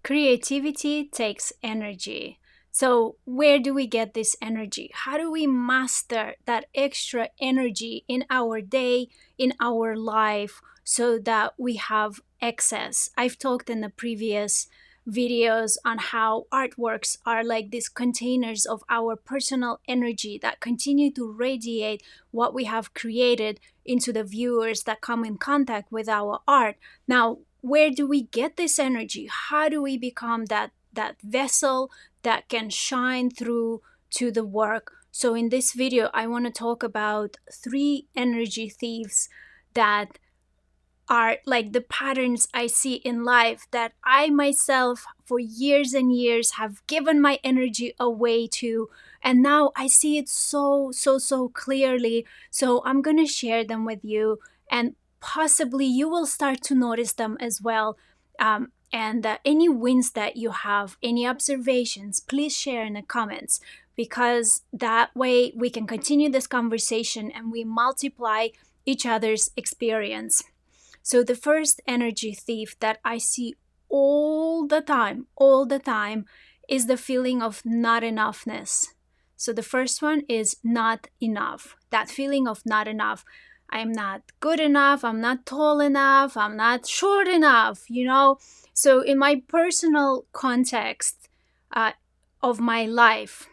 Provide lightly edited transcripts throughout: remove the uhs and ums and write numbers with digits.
Creativity takes energy. So, where do we get this energy? How do we master that extra energy in our day, in our life, so that we have excess? I've talked in the previous videos on how artworks are like these containers of our personal energy that continue to radiate what we have created into the viewers that come in contact with our art. Now, where do we get this energy? How do we become that vessel that can shine through to the work? So in this video, I want to talk about 3 energy thieves that are like the patterns I see in life that I myself for years and years have given my energy away to, and now I see it so clearly. So I'm going to share them with you, and possibly you will start to notice them as well. And any wins that you have, any observations, please share in the comments, because that way we can continue this conversation and we multiply each other's experience. So the first energy thief that I see all the time, is the feeling of not enoughness. So the first one is not enough. That feeling of not enough. I'm not good enough, I'm not tall enough, I'm not short enough, you know? So in my personal context of my life,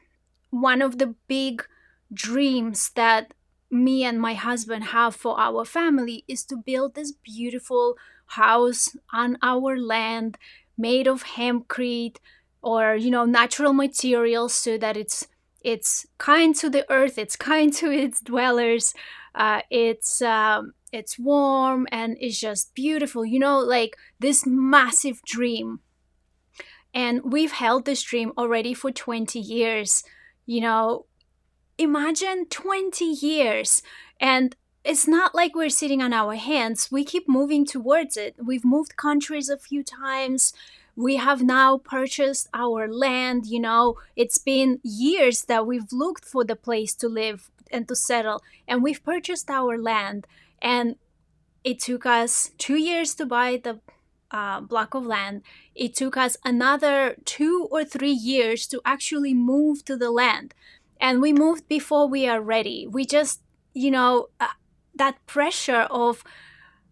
one of the big dreams that me and my husband have for our family is to build this beautiful house on our land made of hempcrete or natural materials, so that it's kind to the earth, it's kind to its dwellers, it's warm and it's just beautiful, like this massive dream. And we've held this dream already for 20 years. Imagine 20 years. And it's not like we're sitting on our hands. We keep moving towards it. We've moved countries a few times. We have now purchased our land. It's been years that we've looked for the place to live and to settle. And we've purchased our land. And it took us 2 years to buy the block of land. It took us another 2 or 3 years to actually move to the land. And we moved before we are ready. We just, that pressure of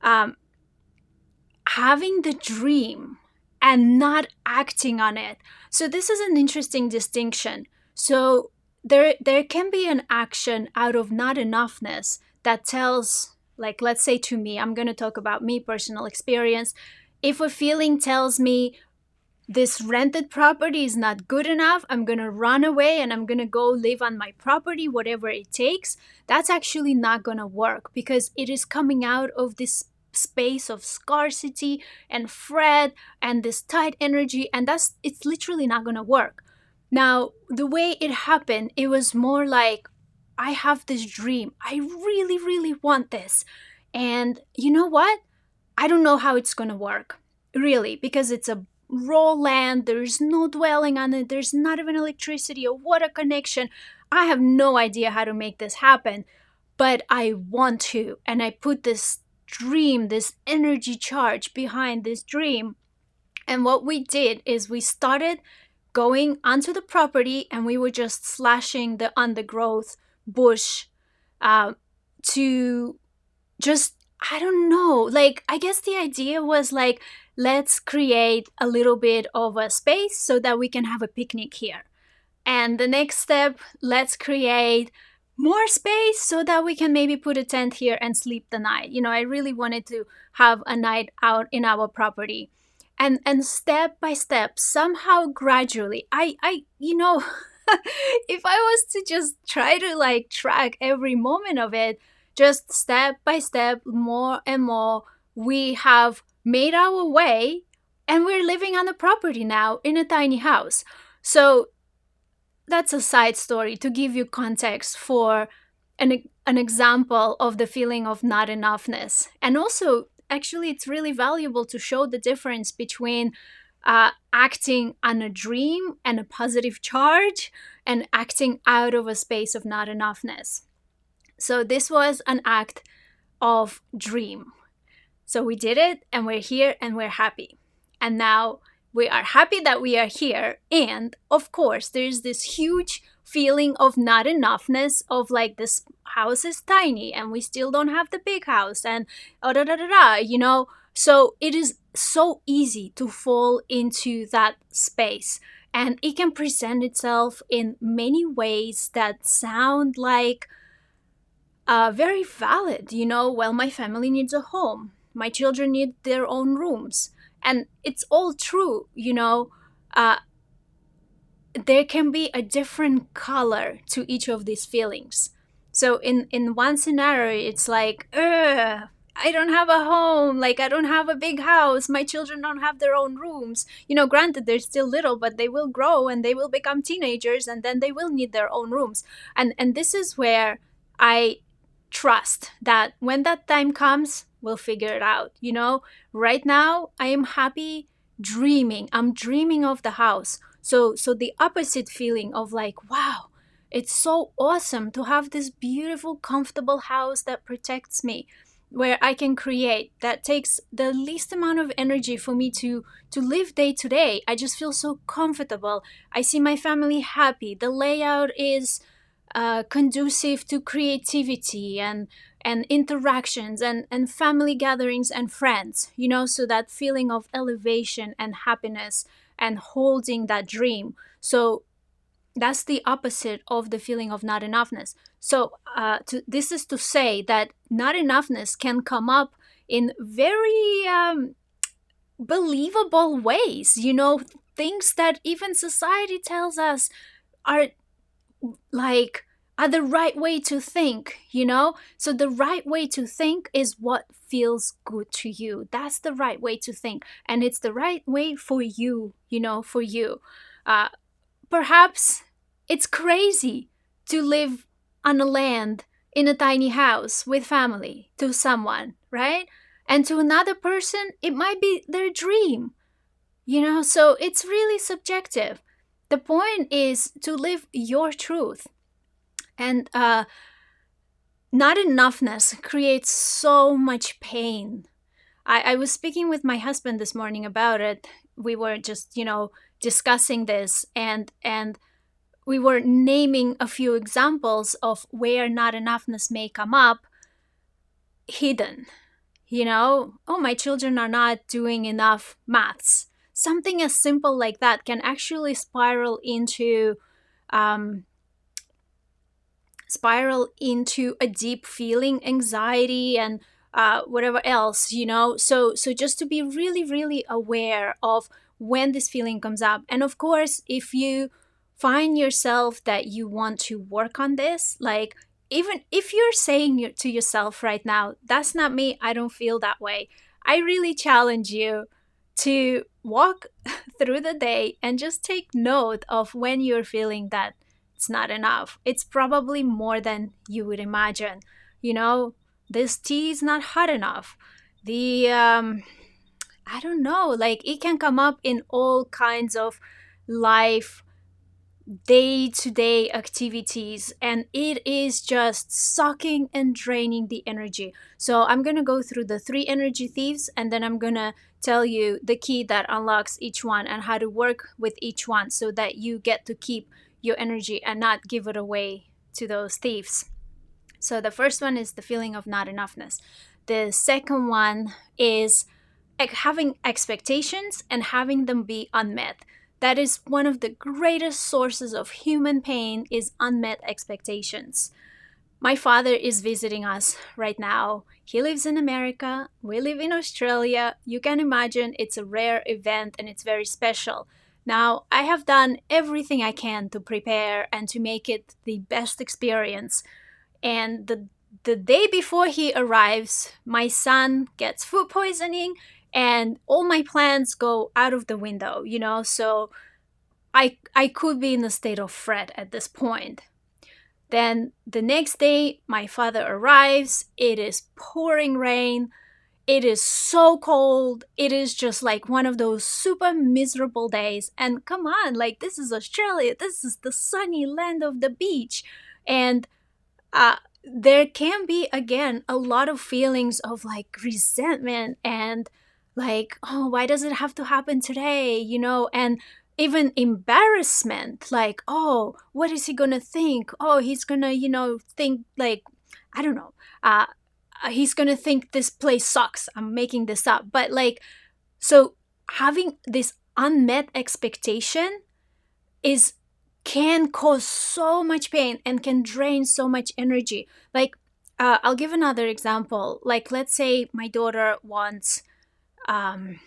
having the dream and not acting on it. So this is an interesting distinction. So there can be an action out of not enoughness that tells, like, let's say to me, I'm going to talk about me, personal experience. If a feeling tells me this rented property is not good enough, I'm going to run away and I'm going to go live on my property, whatever it takes, that's actually not going to work, because it is coming out of this space of scarcity and fret and this tight energy, and it's literally not going to work. Now, the way it happened, it was more like, I have this dream. I really want this. And you know what? I don't know how it's going to work, really, because it's a raw land. There's no dwelling on it. There's not even electricity or water connection. I have no idea how to make this happen, but I want to. And I put this dream, this energy charge behind this dream. And what we did is we started going onto the property and we were just slashing the undergrowth bush to just, I don't know, like, I guess the idea was like, let's create a little bit of a space so that we can have a picnic here. And the next step, let's create more space so that we can maybe put a tent here and sleep the night. I really wanted to have a night out in our property. And step by step, somehow gradually, I if I was to just try to like track every moment of it, just step by step, more and more, we have made our way and we're living on the property now in a tiny house. So that's a side story to give you context for an example of the feeling of not enoughness. And also, actually, it's really valuable to show the difference between acting on a dream and a positive charge and acting out of a space of not enoughness. So this was an act of dream. So we did it and we're here and we're happy. And now We are happy that we are here. And of course, there's this huge feeling of not enoughness, of like, this house is tiny and we still don't have the big house, and oh, da da da da, So it is so easy to fall into that space. And it can present itself in many ways that sound like very valid. Well, my family needs a home, my children need their own rooms. And it's all true. Uh, there can be a different color to each of these feelings. So in one scenario, it's like, ugh, I don't have a home, like I don't have a big house, my children don't have their own rooms. Granted, they're still little, but they will grow and they will become teenagers, and then they will need their own rooms. And this is where I trust that when that time comes, we'll figure it out. Right now I am happy dreaming. I'm dreaming of the house. So the opposite feeling of like, wow, it's so awesome to have this beautiful, comfortable house that protects me, where I can create, that takes the least amount of energy for me to live day to day. I just feel so comfortable. I see my family happy. The layout is conducive to creativity and interactions and family gatherings and friends, so that feeling of elevation and happiness and holding that dream. So that's the opposite of the feeling of not enoughness. So this is to say that not enoughness can come up in very believable ways, things that even society tells us are like are the right way to think. So the right way to think is what feels good to you. That's the right way to think, and it's the right way for you. For you. uh, Perhaps it's crazy to live on a land in a tiny house with family, to someone, right? And to another person it might be their dream. So it's really subjective. The point is to live your truth. And not enoughness creates so much pain. I was speaking with my husband this morning about it. We were just, discussing this, and we were naming a few examples of where not enoughness may come up hidden. Oh, my children are not doing enough maths. Something as simple like that can actually um, spiral into a deep feeling, anxiety, and whatever else. So just to be really, really aware of when this feeling comes up. And of course, if you find yourself that you want to work on this, like, even if you're saying to yourself right now, that's not me, I don't feel that way, I really challenge you to walk through the day and just take note of when you're feeling that it's not enough. It's probably more than you would imagine. This tea is not hot enough. The I don't know, like, it can come up in all kinds of life, day-to-day activities, and it is just sucking and draining the energy. So I'm going to go through the three energy thieves, and then I'm going to tell you the key that unlocks each one and how to work with each one so that you get to keep your energy and not give it away to those thieves. So the first one is the feeling of not enoughness. The second one is having expectations and having them be unmet. That is one of the greatest sources of human pain, is unmet expectations. My father is visiting us right now. He lives in America. We live in Australia. You can imagine it's a rare event and it's very special. Now, I have done everything I can to prepare and to make it the best experience. And the day before he arrives, my son gets food poisoning and all my plans go out of the window, so I could be in a state of fret at this point. Then the next day, my father arrives. It is pouring rain. It is so cold. It is just like one of those super miserable days. And come on, like, this is Australia. This is the sunny land of the beach. And there can be, again, a lot of feelings of like resentment and like, oh, why does it have to happen today, and even embarrassment, like, oh, what is he gonna think? Oh, he's gonna, think like, I don't know, uh he's gonna think this place sucks. I'm making this up, but like, so having this unmet expectation is can cause so much pain and can drain so much energy. Like, I'll give another example. Like, let's say my daughter wants um,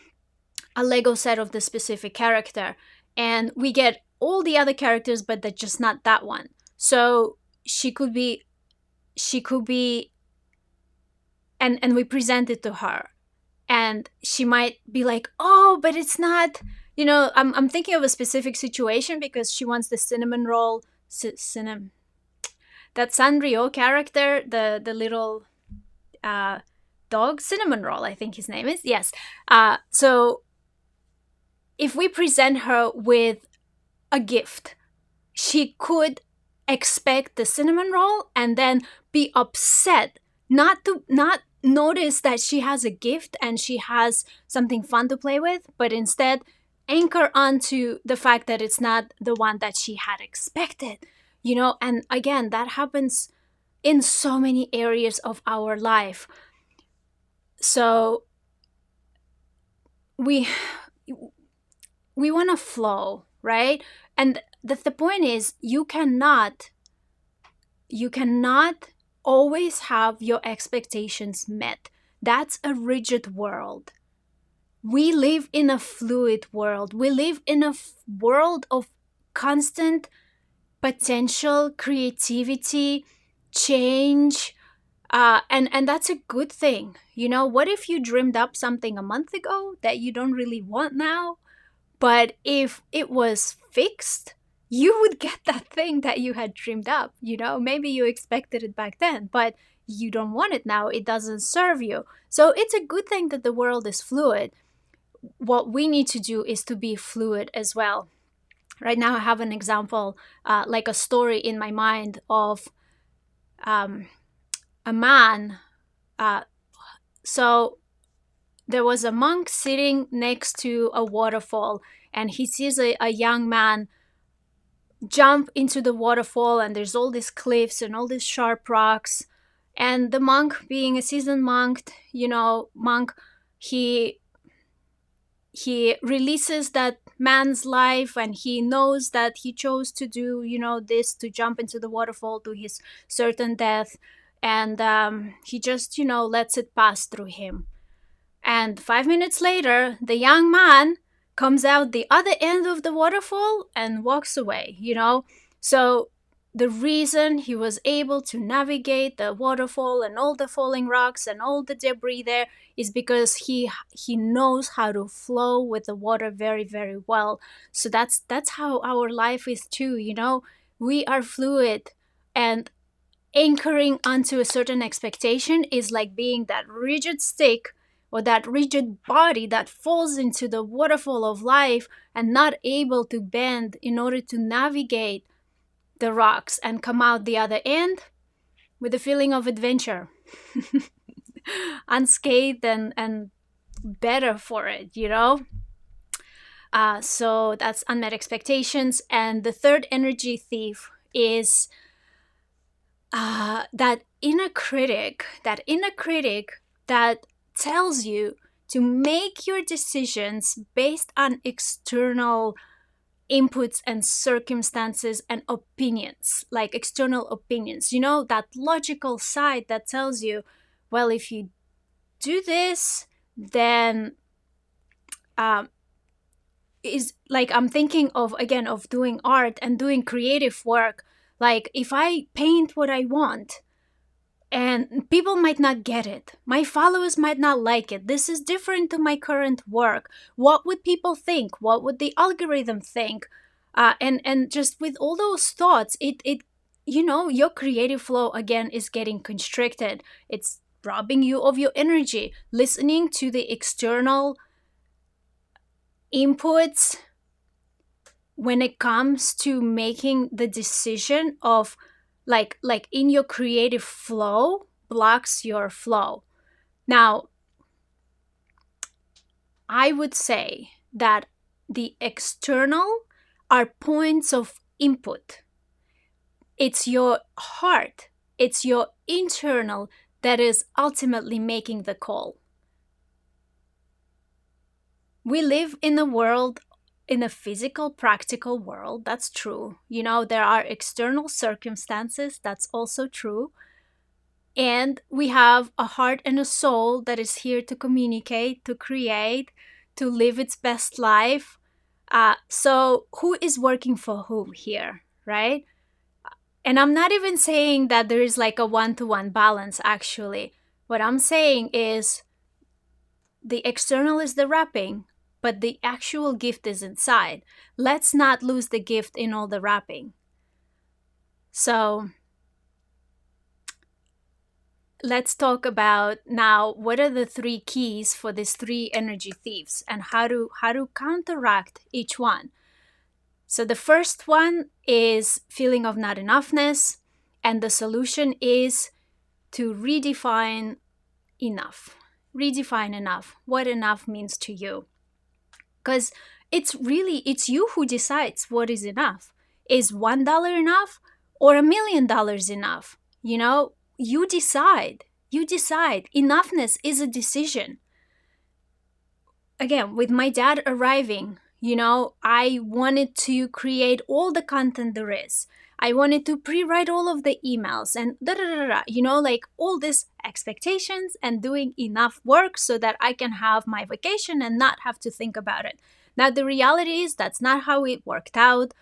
a Lego set of the specific character, and we get all the other characters, but they're just not that one. So she could be, she could be, and we present it to her, and she might be like, oh, but it's not, I'm thinking of a specific situation because she wants the cinnamon roll, that Sanrio character, the little uh dog, cinnamon roll, I think his name is, yes. So if we present her with a gift, she could expect the cinnamon roll and then be upset, not notice that she has a gift and she has something fun to play with, but instead anchor onto the fact that it's not the one that she had expected. And again, that happens in so many areas of our life. So we we want to flow, right? And the point is, you cannot always have your expectations met. That's a rigid world. We live in a fluid world. We live in a world of constant potential, creativity, change, and that's a good thing. What if you dreamed up something a month ago that you don't really want now? But if it was fixed, you would get that thing that you had dreamed up. Maybe you expected it back then, but you don't want it now. It doesn't serve you. So it's a good thing that the world is fluid. What we need to do is to be fluid as well. Right now, I have an example, like a story in my mind of um, a man. So there was a monk sitting next to a waterfall, and he sees a young man jump into the waterfall, and there's all these cliffs and all these sharp rocks. And the monk, being a seasoned monk, he he releases that man's life, and he knows that he chose to do this, to jump into the waterfall to his certain death. And he just lets it pass through him. And 5 minutes later, the young man comes out the other end of the waterfall and walks away. So the reason he was able to navigate the waterfall and all the falling rocks and all the debris there is because he knows how to flow with the water very, very well. So that's how our life is too. We are fluid, and anchoring onto a certain expectation is like being that rigid stick or that rigid body that falls into the waterfall of life and not able to bend in order to navigate the rocks and come out the other end with a feeling of adventure, unscathed and better for it. So that's unmet expectations. And the third energy thief is that inner critic, that tells you to make your decisions based on external inputs and circumstances and opinions, like external opinions. That logical side that tells you, well, if you do this, then is like, I'm thinking of, again, of doing art and doing creative work. Like, if I paint what I want, and people might not get it, my followers might not like it, this is different to my current work, what would people think, what would the algorithm think? And just with all those thoughts, it your creative flow again is getting constricted. It's robbing you of your energy. Listening to the external inputs when it comes to making the decision of, like in your creative flow, blocks your flow. Now, I would say that the external are points of input. It's your heart, it's your internal that is ultimately making the call. We live in a world, in a physical, practical world. That's true. There are external circumstances. That's also true. And we have a heart and a soul that is here to communicate, to create, to live its best life. So, who is working for whom here, right? And I'm not even saying that there is like a one-to-one balance, actually. What I'm saying is the external is the wrapping, but the actual gift is inside. Let's not lose the gift in all the wrapping. So, let's talk about now what are the three keys for these three energy thieves and how to counteract each one. So the first one is feeling of not enoughness, and the solution is to redefine enough. Redefine enough. What enough means to you. Because it's you who decides what is enough. Is $1 enough or $1,000,000 enough? You decide. You decide. Enoughness is a decision. Again, with my dad arriving, I wanted to create all the content there is. I wanted to pre-write all of the emails and da da da da, like all these expectations and doing enough work so that I can have my vacation and not have to think about it. Now, the reality is that's not how it worked out.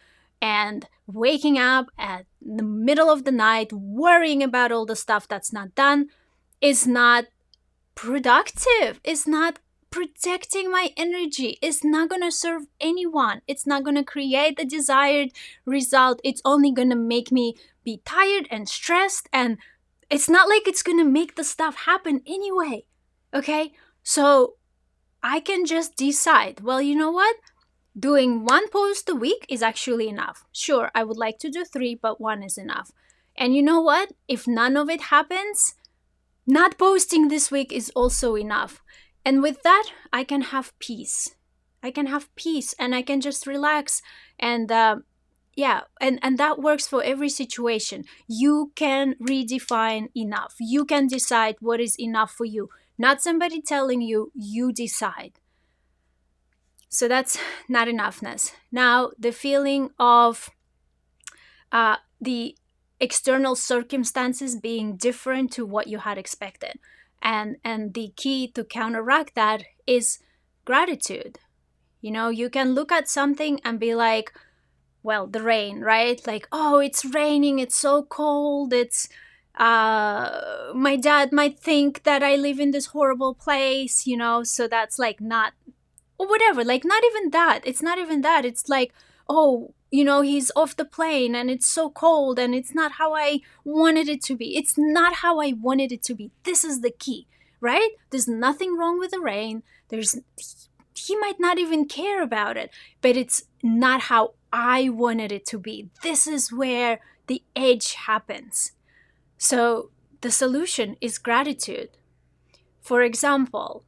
And waking up at the middle of the night, worrying about all the stuff that's not done, is not productive. It's not protecting my energy. It's not going to serve anyone. It's not going to create the desired result. It's only going to make me be tired and stressed. And it's not like it's going to make the stuff happen anyway. Okay? So I can just decide, well, you know what? Doing one post a week is actually enough. Sure, I would like to do 3, but 1 is enough. And you know what? If none of it happens, not posting this week is also enough. And with that, I can have peace. I can have peace and I can just relax. And and that works for every situation. You can redefine enough. You can decide what is enough for you. Not somebody telling you, you decide. So that's not enoughness. Now, the feeling of the external circumstances being different to what you had expected. And the key to counteract that is gratitude. You can look at something and be like, well, the rain, right? Like, oh, it's raining, it's so cold, it's my dad might think that I live in this horrible place, so that's like not, or whatever, like not even that. It's not even that. It's like, oh, he's off the plane and it's so cold and it's not how I wanted it to be. It's not how I wanted it to be. This is the key, right? There's nothing wrong with the rain. He might not even care about it, but it's not how I wanted it to be. This is where the edge happens. So the solution is gratitude. For example,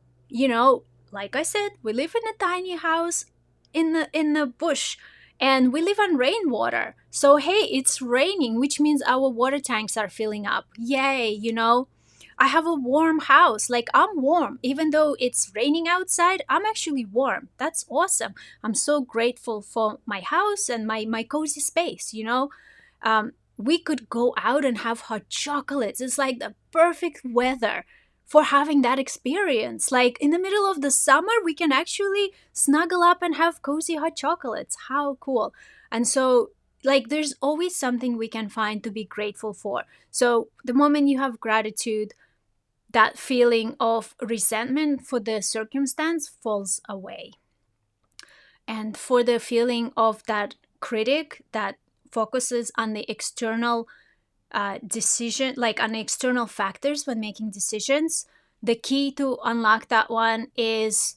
like I said, we live in a tiny house in the bush and we live on rainwater. So hey, it's raining, which means our water tanks are filling up. Yay, I have a warm house. Like I'm warm. Even though it's raining outside, I'm actually warm. That's awesome. I'm so grateful for my house and my cozy space, we could go out and have hot chocolates. It's like the perfect weather for having that experience. Like in the middle of the summer, we can actually snuggle up and have cozy hot chocolates. How cool. And so, like, there's always something we can find to be grateful for. So the moment you have gratitude, that feeling of resentment for the circumstance falls away. And for the feeling of that critic that focuses on the external decision, like on external factors when making decisions, the key to unlock that one is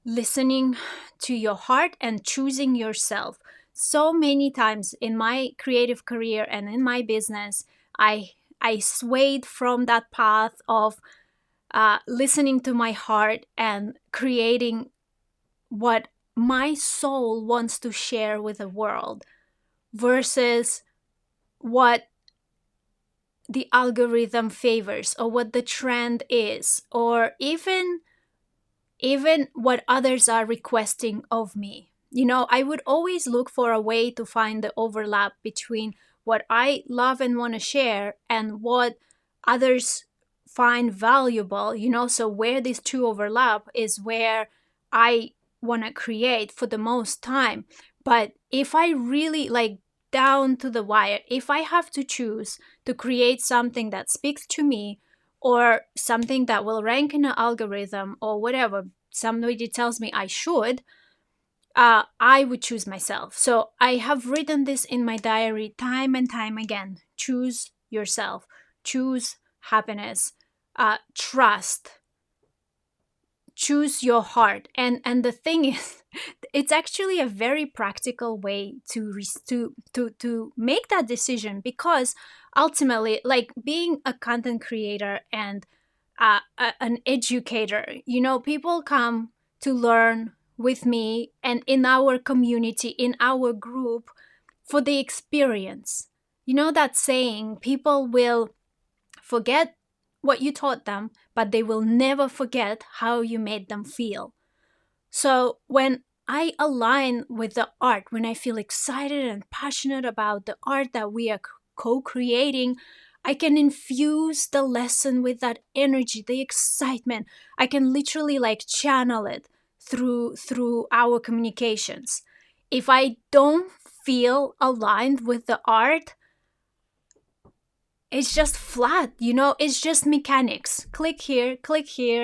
listening to your heart and choosing yourself. So many times in my creative career and in my business, I swayed from that path of listening to my heart and creating what my soul wants to share with the world versus what the algorithm favors or what the trend is, or even what others are requesting of me. I would always look for a way to find the overlap between what I love and want to share and what others find valuable. So where these two overlap is where I want to create for the most time. But if I really like, down to the wire, if I have to choose to create something that speaks to me, or something that will rank in an algorithm, or whatever somebody tells me I should, I would choose myself. So I have written this in my diary time and time again. Choose yourself, choose happiness, trust, choose your heart. And the thing is, it's actually a very practical way to make that decision, because ultimately, like, being a content creator and an educator, people come to learn with me and in our community, in our group, for the experience. That saying, people will forget what you taught them, but they will never forget how you made them feel. So when I align with the art, when I feel excited and passionate about the art that we are co creating, I can infuse the lesson with that energy, the excitement. I can literally like channel it through our communications. If I don't feel aligned with the art, it's just flat, it's just mechanics. Click here,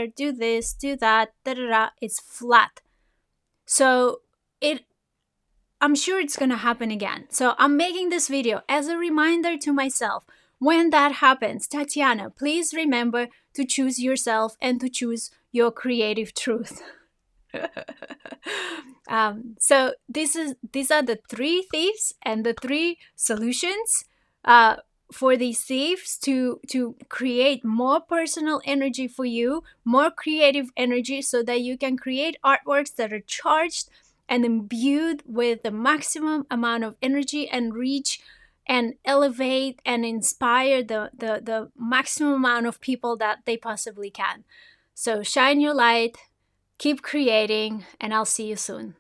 do this, do that, da da da. It's flat. So it I'm sure it's gonna happen again. So I'm making this video as a reminder to myself. When that happens, Tatiana, please remember to choose yourself and to choose your creative truth. So these are the three thieves and the three solutions for these thieves to create more personal energy for you, more creative energy, so that you can create artworks that are charged and imbued with the maximum amount of energy, and reach and elevate and inspire the maximum amount of people that they possibly can. So shine your light, keep creating, and I'll see you soon.